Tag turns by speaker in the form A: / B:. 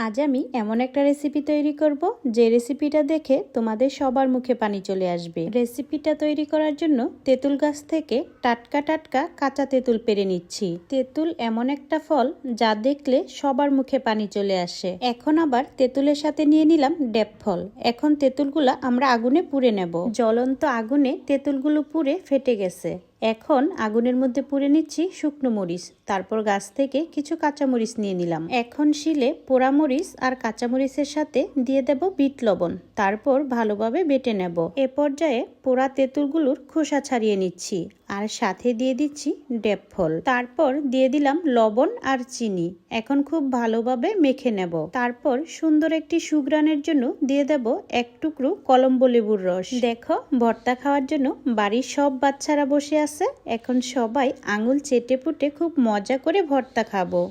A: আজ আমি এমন একটা রেসিপি তৈরি করব যে রেসিপিটা দেখে তোমাদের সবার মুখে পানি চলে আসবে। রেসিপিটা তৈরি করার জন্য তেঁতুল গাছ থেকে টাটকা টাটকা কাঁচা তেঁতুল পেড়ে নিচ্ছি। তেঁতুল এমন একটা ফল যা দেখলে সবার মুখে পানি চলে আসে। এখন আবার তেঁতুলের সাথে নিয়ে নিলাম ডেব ফল। এখন তেঁতুলগুলা আমরা আগুনে পুড়ে নেব। জ্বলন্ত আগুনে তেঁতুলগুলো পুড়ে ফেটে গেছে। এখন আগুনের মধ্যে পুড়ে নিচ্ছি শুকনো মরিচ, তারপর গাছ থেকে কিছু কাঁচামরিচ নিয়ে নিলাম। এখন শিলে পোড়া মরিচ আর কাঁচামরিচের সাথে দিয়ে দেব বিট লবণ, তারপর ভালোভাবে বেটে নেব। এ পর্যায়ে পোড়া তেঁতুলগুলোর খোসা ছাড়িয়ে নিচ্ছি আর সাথে দিয়ে দিচ্ছি ডেব ফল। তারপর দিয়ে দিলাম লবণ আর চিনি। এখন খুব ভালোভাবে মেখে নেব। তারপর সুন্দর একটি সুঘ্রাণের জন্য দিয়ে দেব এক টুকরো কলম্বো লেবুর রস। দেখো, ভর্তা খাওয়ার জন্য বাড়ির সব বাচ্চারা বসে আছে। এখন সবাই আঙুল চেটে পুটে খুব মজা করে ভর্তা খাবো।